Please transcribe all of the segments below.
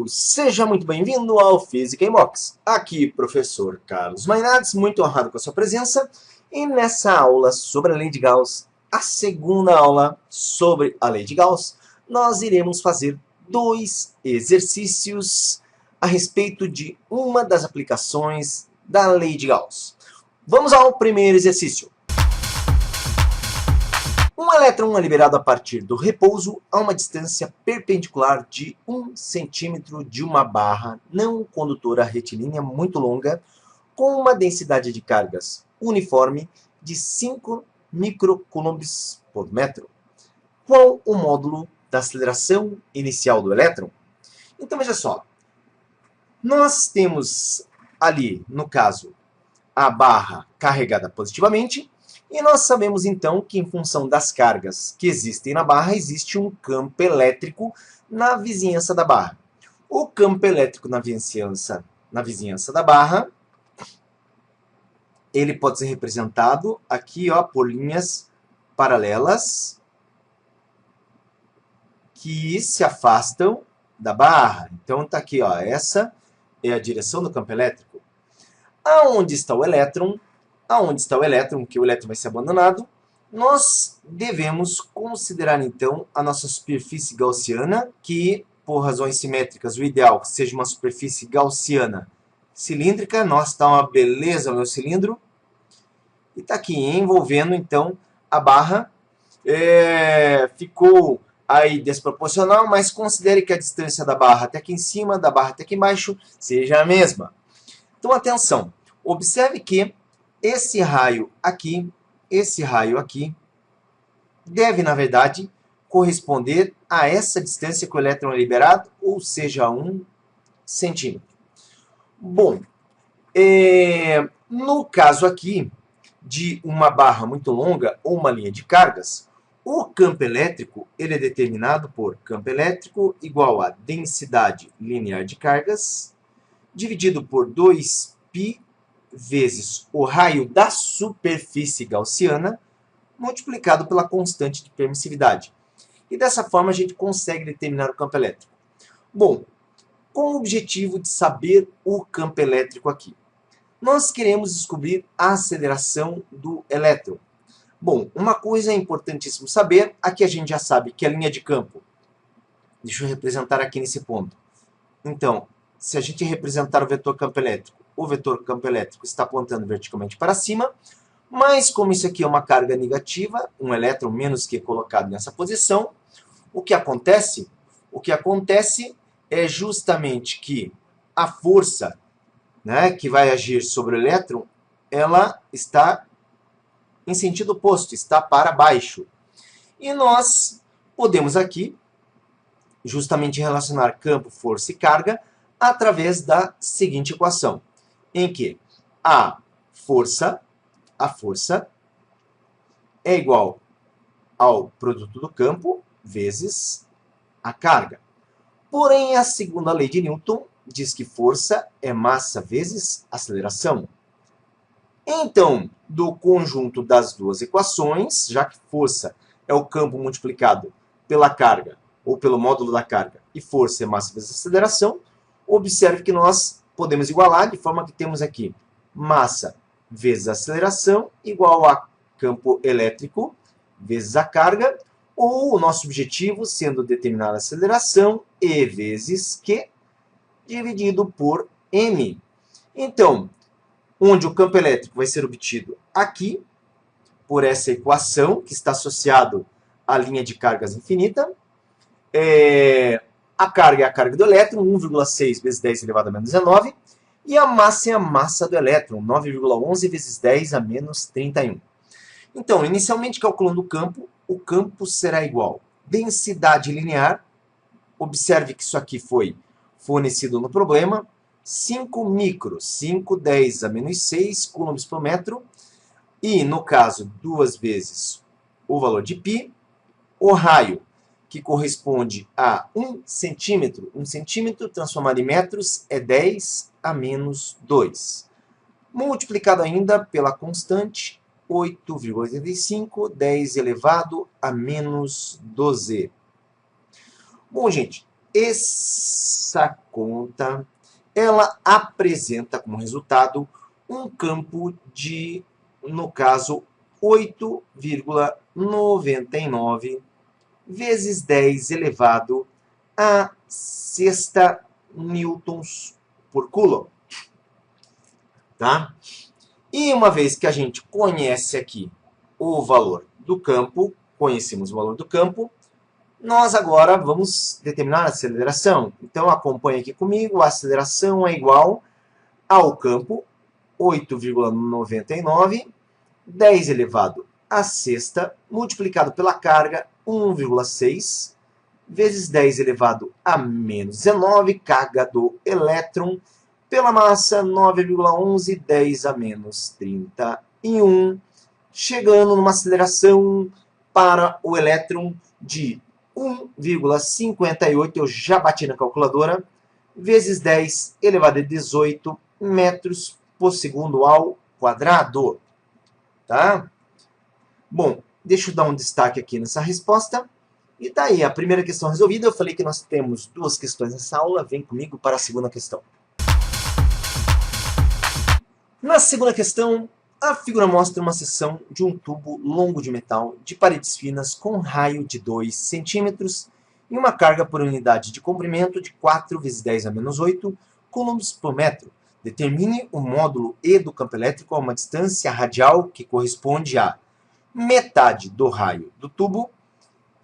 seja muito bem-vindo ao Física em Box. Aqui, professor Carlos Mainardi, muito honrado com a sua presença. E nessa aula sobre a lei de Gauss, a segunda aula sobre a lei de Gauss, nós iremos fazer dois exercícios a respeito de uma das aplicações da lei de Gauss. Vamos ao primeiro exercício. Um elétron é liberado a partir do repouso a uma distância perpendicular de 1 centímetro de uma barra não condutora retilínea muito longa, com uma densidade de cargas uniforme de 5 microcoulombs por metro. Qual o módulo da aceleração inicial do elétron? Então, veja só. Nós temos ali, no caso, a barra carregada positivamente, e nós sabemos, então, que em função das cargas que existem na barra, existe um campo elétrico na vizinhança da barra. O campo elétrico na vizinhança da barra, ele pode ser representado aqui, ó, por linhas paralelas que se afastam da barra. Então, está aqui, ó, essa é a direção do campo elétrico. Aonde está o elétron? Aonde está o elétron, que o elétron vai ser abandonado, nós devemos considerar, então, a nossa superfície gaussiana, que, por razões simétricas, o ideal é que seja uma superfície gaussiana cilíndrica. Nossa, está uma beleza o meu cilindro. E está aqui, envolvendo, então, a barra. Ficou aí desproporcional, mas considere que a distância da barra até aqui em cima, da barra até aqui embaixo, seja a mesma. Então, atenção. Observe que esse raio aqui, deve, na verdade, corresponder a essa distância que o elétron é liberado, ou seja, 1 centímetro. Bom, no caso aqui de uma barra muito longa ou uma linha de cargas, o campo elétrico ele é determinado por campo elétrico igual a densidade linear de cargas, dividido por 2π vezes o raio da superfície gaussiana, multiplicado pela constante de permissividade. E dessa forma a gente consegue determinar o campo elétrico. Bom, com o objetivo de saber o campo elétrico aqui, nós queremos descobrir a aceleração do elétron. Bom, uma coisa é importantíssimo saber, aqui a gente já sabe que a linha de campo, deixa eu representar aqui nesse ponto. Então, se a gente representar o vetor campo elétrico, o vetor campo elétrico está apontando verticalmente para cima, mas como isso aqui é uma carga negativa, um elétron menos que colocado nessa posição, o que acontece? O que acontece é justamente que a força, né, que vai agir sobre o elétron, ela está em sentido oposto, está para baixo. E nós podemos aqui justamente relacionar campo, força e carga através da seguinte equação, em que a força é igual ao produto do campo vezes a carga. Porém, a segunda lei de Newton diz que força é massa vezes aceleração. Então, do conjunto das duas equações, já que força é o campo multiplicado pela carga, ou pelo módulo da carga, e força é massa vezes aceleração, observe que nós podemos igualar, de forma que temos aqui massa vezes aceleração igual a campo elétrico vezes a carga, ou o nosso objetivo sendo determinar a aceleração, E vezes Q, dividido por M. Então, onde o campo elétrico vai ser obtido aqui, por essa equação, que está associado à linha de cargas infinita, a carga é a carga do elétron, 1,6 vezes 10 elevado a menos 19, e a massa é a massa do elétron, 9,11 vezes 10 a menos 31. Então, inicialmente calculando o campo será igual densidade linear, observe que isso aqui foi fornecido no problema, 5 micros, 5, 10 a menos 6 coulombs por metro, e no caso, 2 vezes o valor de π, o raio, que corresponde a 1 centímetro. 1 centímetro transformado em metros é 10 a menos 2. Multiplicado ainda pela constante, 8,85, 10 elevado a menos 12. Bom, gente, essa conta, ela apresenta como resultado um campo de, no caso, 8,99 vezes 10 elevado a sexta newtons por coulomb. Tá? E uma vez que a gente conhece aqui o valor do campo, conhecemos o valor do campo, nós agora vamos determinar a aceleração. Então acompanhe aqui comigo, a aceleração é igual ao campo 8,99, 10 elevado a sexta, multiplicado pela carga 1,6, vezes 10 elevado a menos 19, carga do elétron, pela massa 9,11, 10 a menos 31, chegando numa aceleração para o elétron de 1,58, eu já bati na calculadora, vezes 10 elevado a 18 metros por segundo ao quadrado. Tá? Bom, deixa eu dar um destaque aqui nessa resposta. E tá aí, a primeira questão resolvida. Eu falei que nós temos duas questões nessa aula. Vem comigo para a segunda questão. Na segunda questão, a figura mostra uma seção de um tubo longo de metal de paredes finas com raio de 2 centímetros e uma carga por unidade de comprimento de 4 vezes 10 a menos 8 coulombs por metro. Determine o módulo E do campo elétrico a uma distância radial que corresponde a metade do raio do tubo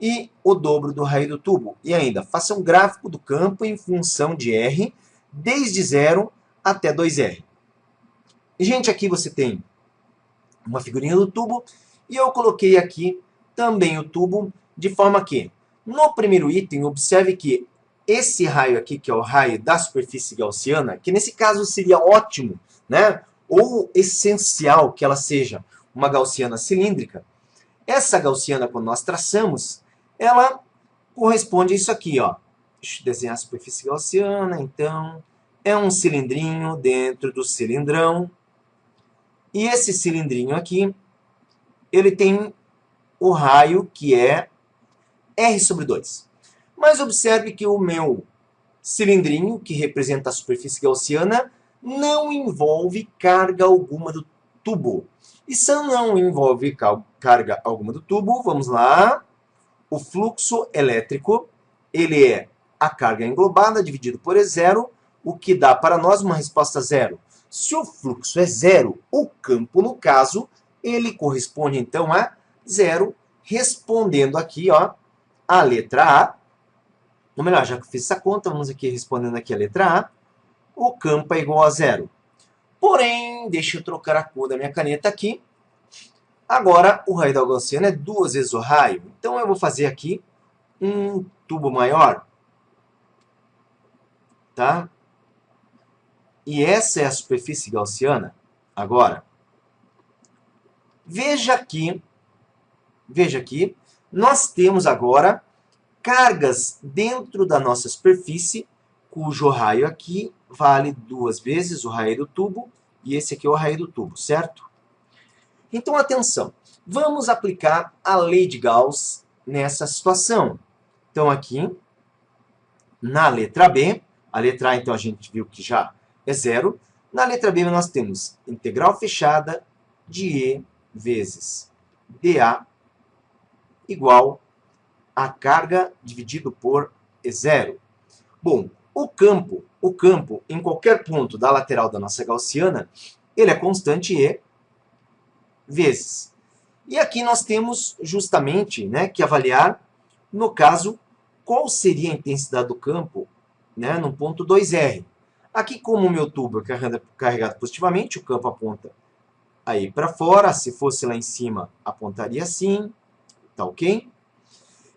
e o dobro do raio do tubo. E ainda, faça um gráfico do campo em função de R, desde 0 até 2R. Gente, aqui você tem uma figurinha do tubo, e eu coloquei aqui também o tubo, de forma que, no primeiro item, observe que esse raio aqui, que é o raio da superfície gaussiana, que nesse caso seria ótimo, né? Ou essencial que ela seja uma gaussiana cilíndrica. Essa gaussiana, quando nós traçamos, ela corresponde a isso aqui, ó. Deixa eu desenhar a superfície gaussiana, então, é um cilindrinho dentro do cilindrão. E esse cilindrinho aqui, ele tem o raio que é R sobre 2. Mas observe que o meu cilindrinho, que representa a superfície gaussiana, não envolve carga alguma do tubo. E se não envolve carga alguma do tubo, vamos lá. O fluxo elétrico, ele é a carga englobada dividido por E0, o que dá para nós uma resposta zero. Se o fluxo é zero, o campo, no caso, ele corresponde então a zero, respondendo aqui, ó, a letra A. Ou melhor, já que eu fiz essa conta, vamos aqui respondendo aqui a letra A. O campo é igual a zero. Porém, deixa eu trocar a cor da minha caneta aqui. Agora, o raio da gaussiana é 2 vezes o raio. Então, eu vou fazer aqui um tubo maior. Tá? E essa é a superfície gaussiana. Agora, veja aqui, nós temos agora cargas dentro da nossa superfície, cujo raio aqui vale 2 vezes o raio do tubo, e esse aqui é o raio do tubo, certo? Então, atenção, vamos aplicar a lei de Gauss nessa situação. Então, aqui, na letra B, a letra A, então, a gente viu que já é zero. Na letra B, nós temos integral fechada de E vezes dA igual a carga dividido por E0. Bom, o campo em qualquer ponto da lateral da nossa gaussiana, ele é constante E vezes. E aqui nós temos justamente, né, que avaliar, no caso, qual seria a intensidade do campo, né, no ponto 2R. Aqui, como o meu tubo é carregado positivamente, o campo aponta aí para fora. Se fosse lá em cima, apontaria assim. Tá ok?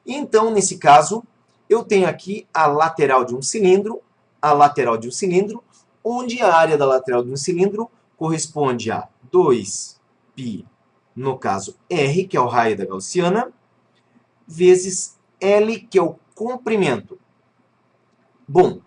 Então, nesse caso, eu tenho aqui a lateral de um cilindro, onde a área da lateral de um cilindro corresponde a 2π, no caso R, que é o raio da gaussiana, vezes L, que é o comprimento. Bom,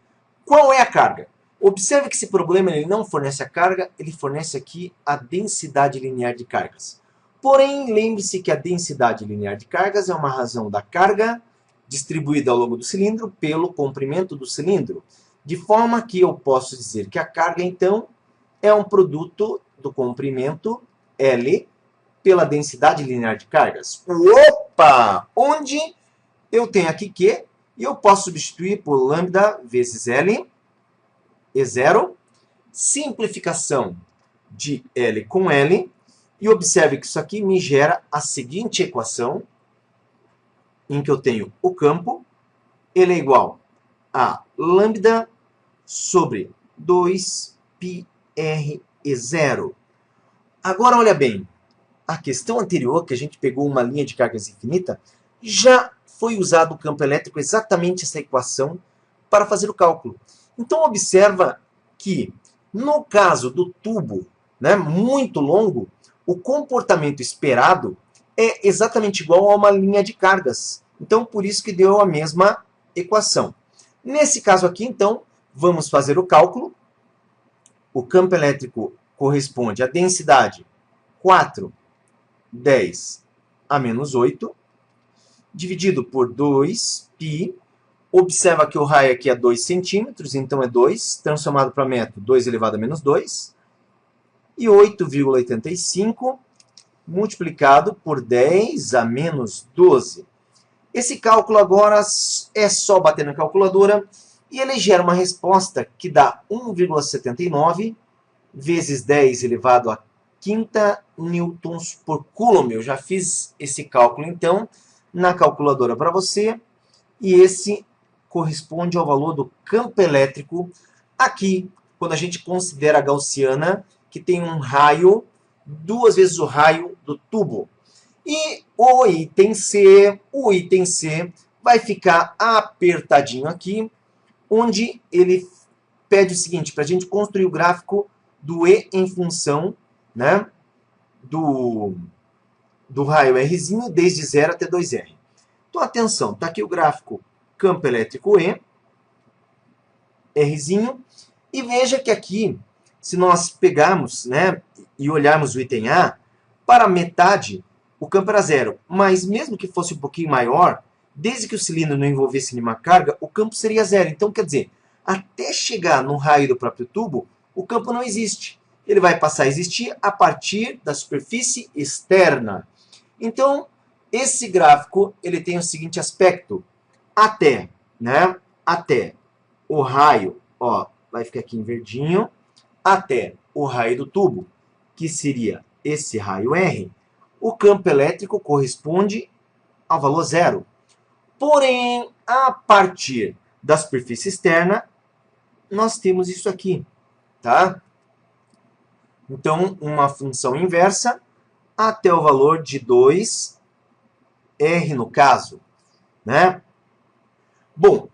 qual é a carga? Observe que esse problema ele não fornece a carga, ele fornece aqui a densidade linear de cargas. Porém, lembre-se que a densidade linear de cargas é uma razão da carga distribuída ao longo do cilindro pelo comprimento do cilindro. De forma que eu posso dizer que a carga, então, é um produto do comprimento L pela densidade linear de cargas. Opa! Onde eu tenho aqui Q, e eu posso substituir por lambda vezes L, E0, simplificação de L com L, e observe que isso aqui me gera a seguinte equação, em que eu tenho o campo, ele é igual a lambda sobre 2πr0. Agora, olha bem, a questão anterior, que a gente pegou uma linha de cargas infinita, já foi usado o campo elétrico exatamente essa equação para fazer o cálculo. Então, observa que, no caso do tubo, né, muito longo, o comportamento esperado é exatamente igual a uma linha de cargas. Então, por isso que deu a mesma equação. Nesse caso aqui, então, vamos fazer o cálculo. O campo elétrico corresponde à densidade 4, 10 a menos 8, dividido por 2π. Observa que o raio aqui é 2 centímetros, então é 2, transformado para metro, 2 elevado a menos 2. E 8,85 multiplicado por 10 a menos 12. Esse cálculo agora é só bater na calculadora e ele gera uma resposta que dá 1,79 vezes 10 elevado a quinta newtons por coulomb. Eu já fiz esse cálculo, então, na calculadora para você. E esse corresponde ao valor do campo elétrico aqui, quando a gente considera a gaussiana, que tem um raio, 2 vezes o raio do tubo. E o item C vai ficar apertadinho aqui, onde ele pede o seguinte, para a gente construir o gráfico do E em função, né, do raio Rzinho, desde 0 até 2R. Então, atenção, está aqui o gráfico campo elétrico E, Rzinho, e veja que aqui, se nós pegarmos, né, e olharmos o item A, para metade, o campo era 0. Mas mesmo que fosse um pouquinho maior, desde que o cilindro não envolvesse nenhuma carga, o campo seria 0. Então, quer dizer, até chegar no raio do próprio tubo, o campo não existe. Ele vai passar a existir a partir da superfície externa. Então, esse gráfico ele tem o seguinte aspecto. Até o raio, ó, vai ficar aqui em verdinho, até o raio do tubo, que seria esse raio R, o campo elétrico corresponde ao valor 0. Porém, a partir da superfície externa, nós temos isso aqui, tá? Então, uma função inversa até o valor de 2R no caso, né? Bom,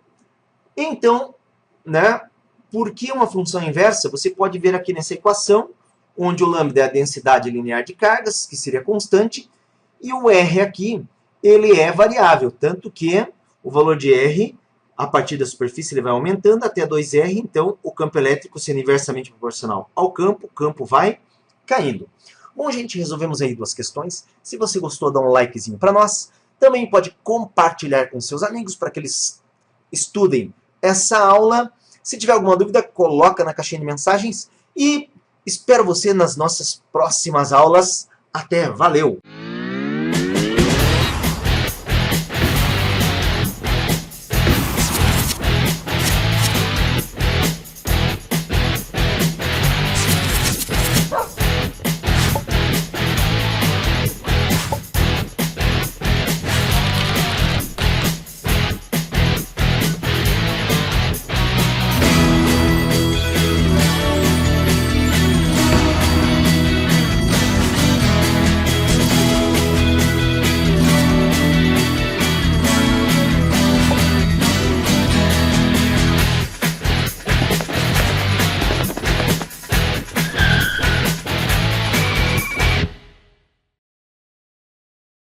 então, né, por que uma função inversa? Você pode ver aqui nessa equação, onde o lambda é a densidade linear de cargas, que seria constante, e o R aqui, ele é variável, tanto que o valor de R, a partir da superfície, ele vai aumentando até 2R, então o campo elétrico sendo inversamente proporcional ao campo, o campo vai caindo. Bom, gente, resolvemos aí 2 questões. Se você gostou, dá um likezinho para nós. Também pode compartilhar com seus amigos para que eles estudem essa aula. Se tiver alguma dúvida, coloca na caixinha de mensagens e espero você nas nossas próximas aulas. Até, valeu!